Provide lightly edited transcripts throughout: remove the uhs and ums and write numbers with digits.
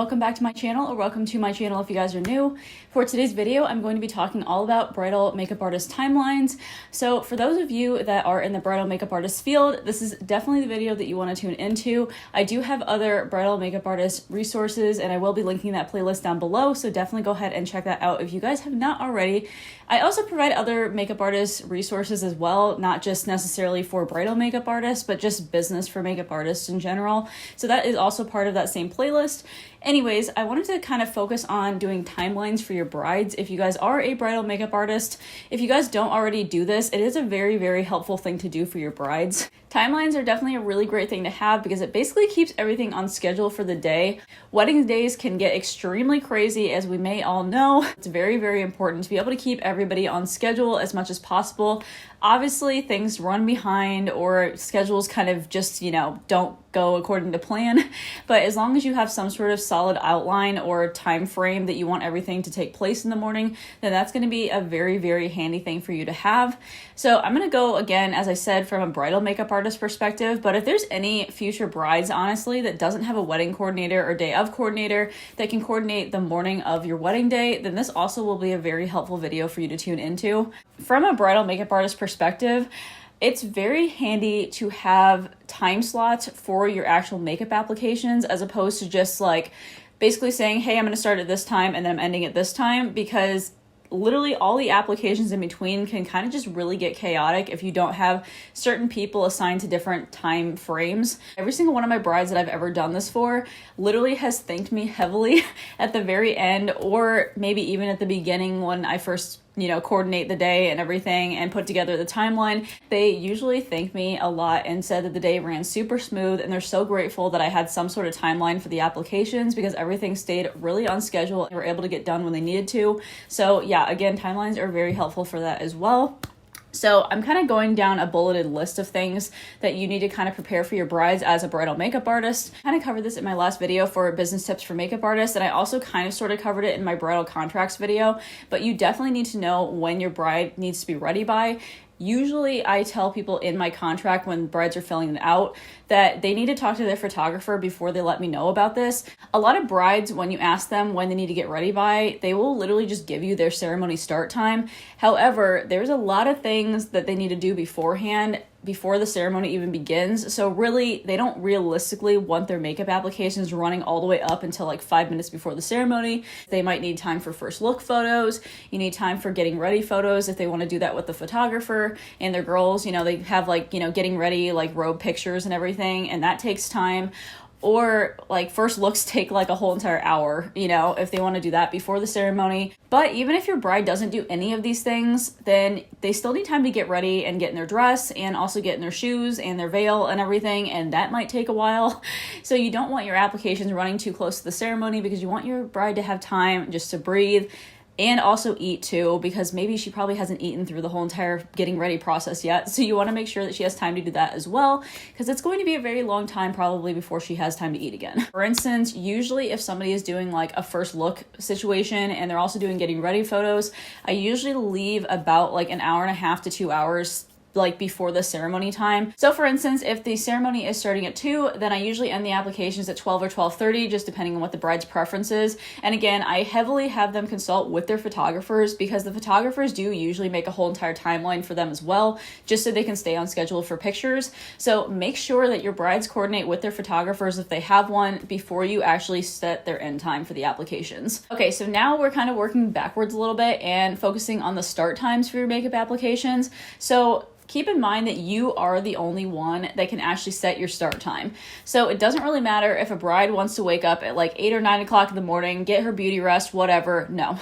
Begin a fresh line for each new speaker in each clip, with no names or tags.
welcome back to my channel, or welcome to my channel if you guys are new. For today's video, I'm going to be talking all about bridal makeup artist timelines. So for those of you that are in the bridal makeup artist field, this is definitely the video that you want to tune into. I do have other bridal makeup artist resources, and I will be linking that playlist down below, so definitely go ahead and check that out if you guys have not already. I also provide other makeup artist resources as well, not just necessarily for bridal makeup artists, but just business for makeup artists in general. So that is also part of that same playlist. Anyways, I wanted to kind of focus on doing timelines for your brides. If you guys are a bridal makeup artist, if you guys don't already do this, it is a very, very helpful thing to do for your brides. Timelines are definitely a really great thing to have because it basically keeps everything on schedule for the day. Wedding days can get extremely crazy, as we may all know. It's very, very important to be able to keep everybody on schedule as much as possible. Obviously, things run behind or schedules kind of just, don't go according to plan. But as long as you have some sort of solid outline or time frame that you want everything to take place in the morning, then that's going to be a very, very handy thing for you to have. So I'm going to go again, as I said, from a bridal makeup artist perspective. But if there's any future brides, honestly, that doesn't have a wedding coordinator or day of coordinator that can coordinate the morning of your wedding day, then this also will be a very helpful video for you to tune into. From a bridal makeup artist perspective, it's very handy to have time slots for your actual makeup applications, as opposed to just like basically saying, hey, I'm going to start at this time and then I'm ending at this time, because literally all the applications in between can kind of just really get chaotic if you don't have certain people assigned to different time frames. Every single one of my brides that I've ever done this for literally has thanked me heavily at the very end, or maybe even at the beginning when I first coordinate the day and everything and put together the timeline. They usually thank me a lot and said that the day ran super smooth, and they're so grateful that I had some sort of timeline for the applications because everything stayed really on schedule and they were able to get done when they needed to. So yeah, again, timelines are very helpful for that as well. So I'm kind of going down a bulleted list of things that you need to kind of prepare for your brides as a bridal makeup artist. I kind of covered this in my last video for business tips for makeup artists, and I also kind of sort of covered it in my bridal contracts video, but you definitely need to know when your bride needs to be ready by. Usually I tell people in my contract when brides are filling it out that they need to talk to their photographer before they let me know about this. A lot of brides, when you ask them when they need to get ready by, they will literally just give you their ceremony start time. However, there's a lot of things that they need to do beforehand, before the ceremony even begins. So really, they don't realistically want their makeup applications running all the way up until like 5 minutes before the ceremony. They might need time for first look photos. You need time for getting ready photos if they want to do that with the photographer. And their girls, they have getting ready, like robe pictures and everything, and that takes time. Or like first looks take like a whole entire hour, if they want to do that before the ceremony. But even if your bride doesn't do any of these things, then they still need time to get ready and get in their dress and also get in their shoes and their veil and everything. And that might take a while. So you don't want your applications running too close to the ceremony, because you want your bride to have time just to breathe and also eat too, because maybe she probably hasn't eaten through the whole entire getting ready process yet. So you want to make sure that she has time to do that as well, because it's going to be a very long time probably before she has time to eat again. For instance, usually if somebody is doing like a first look situation and they're also doing getting ready photos, I usually leave about like an hour and a half to 2 hours before the ceremony time. So for instance, if the ceremony is starting at 2, then I usually end the applications at 12 or 12:30, just depending on what the bride's preference is. And again, I heavily have them consult with their photographers, because the photographers do usually make a whole entire timeline for them as well, just so they can stay on schedule for pictures. So make sure that your brides coordinate with their photographers if they have one before you actually set their end time for the applications. Okay, so now we're kind of working backwards a little bit and focusing on the start times for your makeup applications. So keep in mind that you are the only one that can actually set your start time. So it doesn't really matter if a bride wants to wake up at like 8 or 9 o'clock in the morning, get her beauty rest, whatever. No.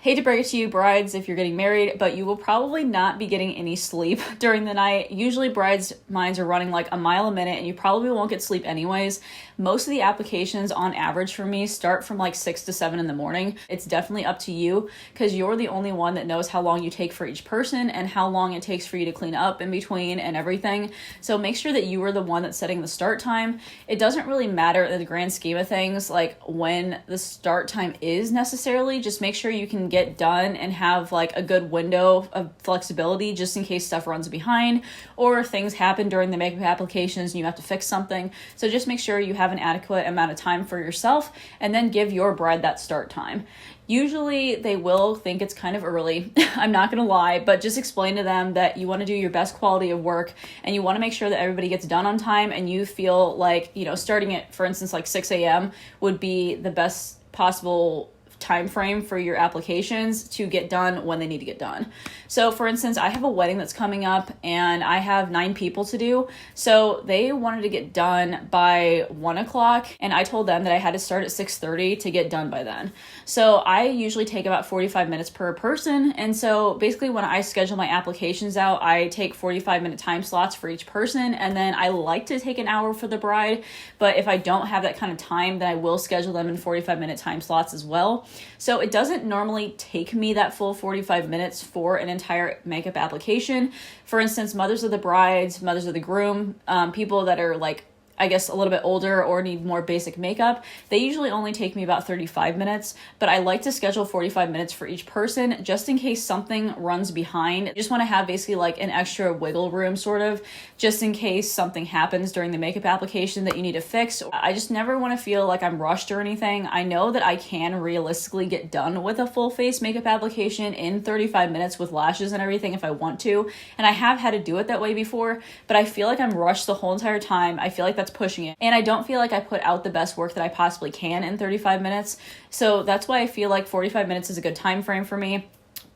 Hate to break it to you, brides, if you're getting married, but you will probably not be getting any sleep during the night. Usually brides' minds are running like a mile a minute, and you probably won't get sleep anyways. Most of the applications on average for me start from like 6 to 7 in the morning. It's definitely up to you, because you're the only one that knows how long you take for each person and how long it takes for you to clean up in between and everything. So make sure that you are the one that's setting the start time. It doesn't really matter in the grand scheme of things like when the start time is necessarily. Just make sure you can get get done and have like a good window of flexibility just in case stuff runs behind or things happen during the makeup applications and you have to fix something. So just make sure you have an adequate amount of time for yourself and then give your bride that start time. Usually they will think it's kind of early, I'm not gonna lie, but just explain to them that you want to do your best quality of work and you want to make sure that everybody gets done on time, and you feel like, you know, starting at, for instance, like 6 a.m. would be the best possible time frame for your applications to get done when they need to get done. So for instance, I have a wedding that's coming up and I have 9 people to do. So they wanted to get done by 1 o'clock and I told them that I had to start at 6:30 to get done by then. So I usually take about 45 minutes per person. And so basically when I schedule my applications out, I take 45-minute time slots for each person. And then I like to take an hour for the bride. But if I don't have that kind of time, then I will schedule them in 45-minute time slots as well. So it doesn't normally take me that full 45 minutes for an entire makeup application. For instance, mothers of the brides, mothers of the groom, people that are like, I guess, a little bit older or need more basic makeup, they usually only take me about 35 minutes, but I like to schedule 45 minutes for each person just in case something runs behind. I just want to have basically like an extra wiggle room sort of, just in case something happens during the makeup application that you need to fix. I just never want to feel like I'm rushed or anything. I know that I can realistically get done with a full face makeup application in 35 minutes with lashes and everything if I want to, and I have had to do it that way before, but I feel like I'm rushed the whole entire time. I feel like that's pushing it. And I don't feel like I put out the best work that I possibly can in 35 minutes. So that's why I feel like 45 minutes is a good time frame for me.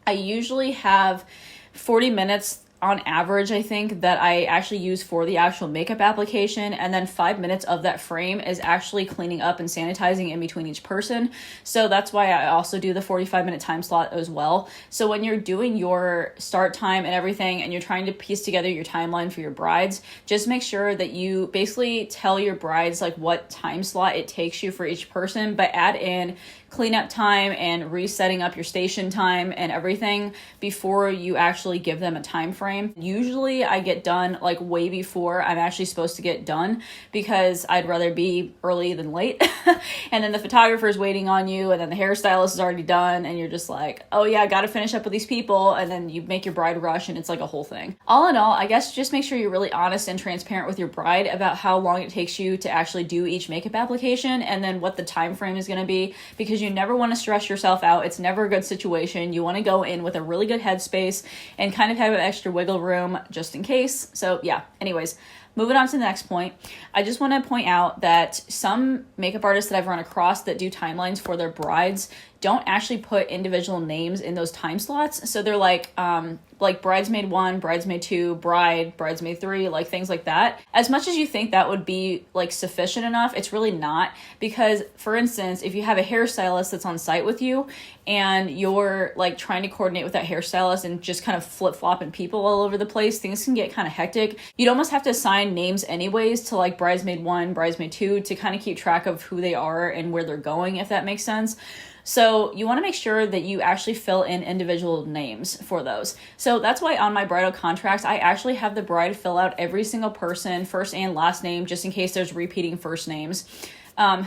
I usually have 40 minutes on average, I think, that I actually use for the actual makeup application, and then 5 minutes of that frame is actually cleaning up and sanitizing in between each person. So that's why I also do the 45-minute time slot as well. So when you're doing your start time and everything and you're trying to piece together your timeline for your brides, just make sure that you basically tell your brides like what time slot it takes you for each person, but add in cleanup time and resetting up your station time and everything before you actually give them a time frame. Usually I get done like way before I'm actually supposed to get done because I'd rather be early than late. And then the photographer's waiting on you, and then the hairstylist is already done, and you're just like, oh yeah, I gotta finish up with these people, and then you make your bride rush and it's like a whole thing. All in all, I guess just make sure you're really honest and transparent with your bride about how long it takes you to actually do each makeup application and then what the time frame is gonna be, because you never want to stress yourself out. It's never a good situation. You want to go in with a really good headspace and kind of have an extra wiggle room just in case. So yeah, anyways, moving on to the next point, I just want to point out that some makeup artists that I've run across that do timelines for their brides don't actually put individual names in those time slots. So they're like bridesmaid 1, bridesmaid 2, bride, bridesmaid 3, like things like that. As much as you think that would be like sufficient enough, it's really not, because for instance, if you have a hairstylist that's on site with you and you're like trying to coordinate with that hairstylist and just kind of flip-flopping people all over the place, things can get kind of hectic. You'd almost have to assign names anyways to like bridesmaid 1, bridesmaid 2 to kind of keep track of who they are and where they're going, if that makes sense. So you want to make sure that you actually fill in individual names for those. So that's why on my bridal contracts, I actually have the bride fill out every single person, first and last name, just in case there's repeating first names,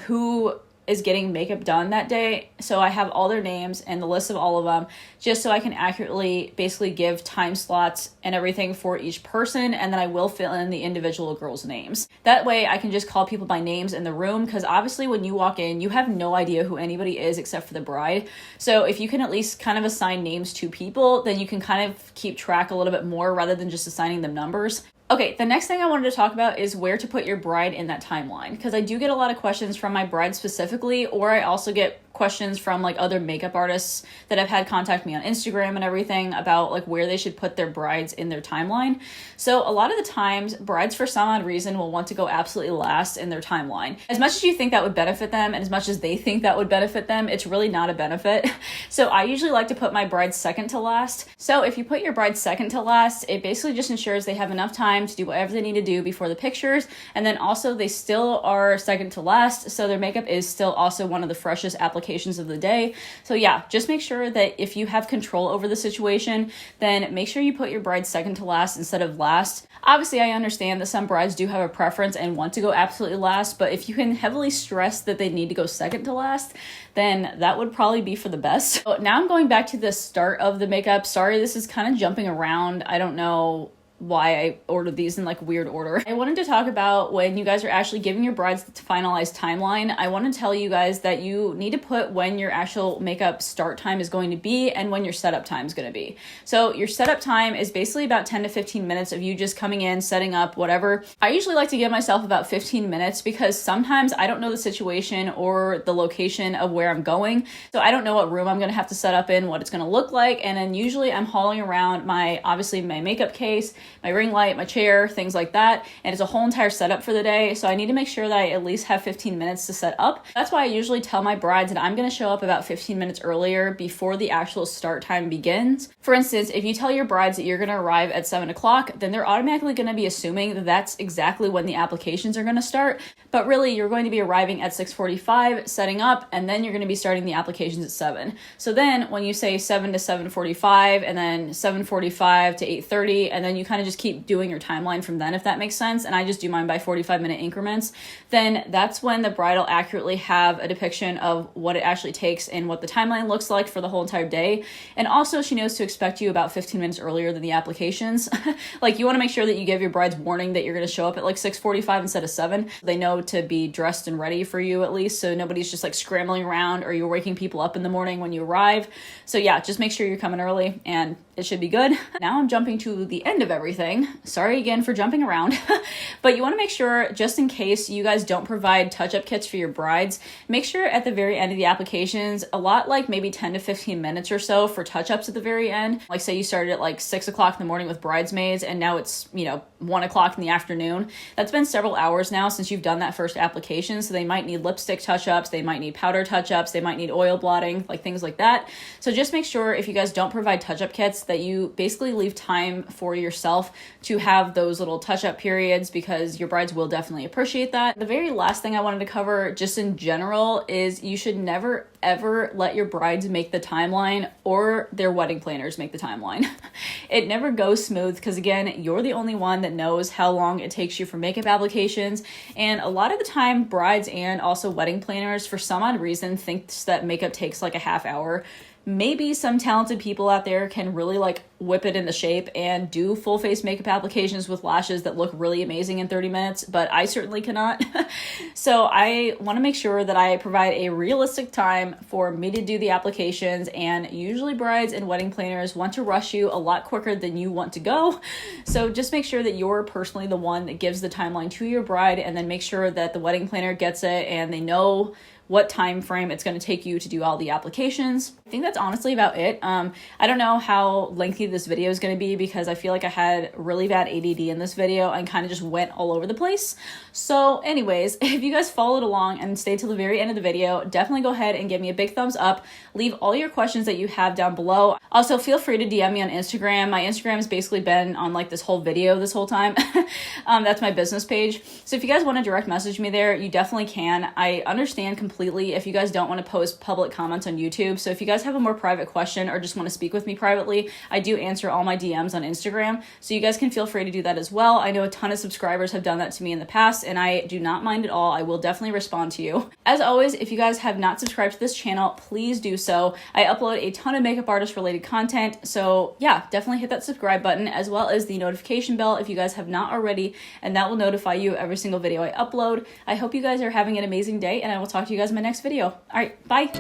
who is getting makeup done that day. So I have all their names and the list of all of them, just so I can accurately basically give time slots and everything for each person, and then I will fill in the individual girls' names. That way I can just call people by names in the room, because obviously when you walk in, you have no idea who anybody is except for the bride. So if you can at least kind of assign names to people, then you can kind of keep track a little bit more rather than just assigning them numbers. Okay, the next thing I wanted to talk about is where to put your bride in that timeline, because I do get a lot of questions from my bride specifically, or I also get questions from like other makeup artists that have had contact me on Instagram and everything about like where they should put their brides in their timeline. So a lot of the times brides for some odd reason will want to go absolutely last in their timeline. As much as you think that would benefit them and as much as they think that would benefit them, it's really not a benefit. So I usually like to put my bride second to last. So if you put your bride second to last, it basically just ensures they have enough time to do whatever they need to do before the pictures, and then also they still are second to last, so their makeup is still also one of the freshest applications applications of the day. So yeah, just make sure that if you have control over the situation, then make sure you put your bride second to last instead of last. Obviously, I understand that some brides do have a preference and want to go absolutely last, but if you can heavily stress that they need to go second to last, then that would probably be for the best. So now I'm going back to the start of the makeup. Sorry, this is kind of jumping around. I don't know why I ordered these in like weird order. I wanted to talk about when you guys are actually giving your brides the finalized timeline. I want to tell you guys that you need to put when your actual makeup start time is going to be and when your setup time is going to be. So your setup time is basically about 10 to 15 minutes of you just coming in, setting up, whatever. I usually like to give myself about 15 minutes because sometimes I don't know the situation or the location of where I'm going. So I don't know what room I'm going to have to set up in, what it's going to look like. And then usually I'm hauling around obviously my makeup case, my ring light, my chair, things like that. And it's a whole entire setup for the day. So I need to make sure that I at least have 15 minutes to set up. That's why I usually tell my brides that I'm going to show up about 15 minutes earlier before the actual start time begins. For instance, if you tell your brides that you're going to arrive at 7 o'clock, then they're automatically going to be assuming that that's exactly when the applications are going to start. But really, you're going to be arriving at 6:45, setting up, and then you're going to be starting the applications at 7. So then when you say 7 to 7:45, and then 7:45 to 8:30, and then you kind of just keep doing your timeline from then, if that makes sense, and I just do mine by 45-minute increments, then that's when the bride will accurately have a depiction of what it actually takes and what the timeline looks like for the whole entire day. And also she knows to expect you about 15 minutes earlier than the applications. Like, you want to make sure that you give your brides warning that you're going to show up at like 6:45 instead of 7. They know to be dressed and ready for you at least, so nobody's just like scrambling around or you're waking people up in the morning when you arrive. So yeah, just make sure you're coming early and it should be good. Now I'm jumping to the end of everything. Sorry again for jumping around, but you want to make sure, just in case you guys don't provide touch-up kits for your brides, make sure at the very end of the applications, a lot like maybe 10 to 15 minutes or so for touch-ups at the very end. Like say you started at like 6 o'clock in the morning with bridesmaids and now it's, 1 o'clock in the afternoon. That's been several hours now since you've done that first application. So they might need lipstick touch-ups, they might need powder touch-ups, they might need oil blotting, like things like that. So just make sure if you guys don't provide touch-up kits that you basically leave time for yourself to have those little touch-up periods, because your brides will definitely appreciate that. The very last thing I wanted to cover just in general is you should never ever let your brides make the timeline or their wedding planners make the timeline. It never goes smooth because, again, you're the only one that knows how long it takes you for makeup applications, and a lot of the time brides and also wedding planners for some odd reason think that makeup takes like a half hour. Maybe some talented people out there can really like whip it into shape and do full face makeup applications with lashes that look really amazing in 30 minutes, but I certainly cannot. So I want to make sure that I provide a realistic time for me to do the applications, and usually brides and wedding planners want to rush you a lot quicker than you want to go. So just make sure that you're personally the one that gives the timeline to your bride, and then make sure that the wedding planner gets it and they know what time frame it's going to take you to do all the applications. I think that's honestly about it. I don't know how lengthy this video is going to be because I feel like I had really bad ADD in this video and kind of just went all over the place. So anyways, if you guys followed along and stayed till the very end of the video, definitely go ahead and give me a big thumbs up. Leave all your questions that you have down below. Also, feel free to DM me on Instagram. My Instagram has basically been on like this whole video this whole time. That's my business page. So if you guys want to direct message me there, you definitely can. I understand completely if you guys don't want to post public comments on YouTube. So if you guys have a more private question or just want to speak with me privately, I do answer all my DMs on Instagram. So you guys can feel free to do that as well. I know a ton of subscribers have done that to me in the past, and I do not mind at all. I will definitely respond to you. As always, if you guys have not subscribed to this channel, please do so. I upload a ton of makeup artist related content. So yeah, definitely hit that subscribe button as well as the notification bell if you guys have not already, and that will notify you every single video I upload. I hope you guys are having an amazing day, and I will talk to you guys in my next video. All right, bye.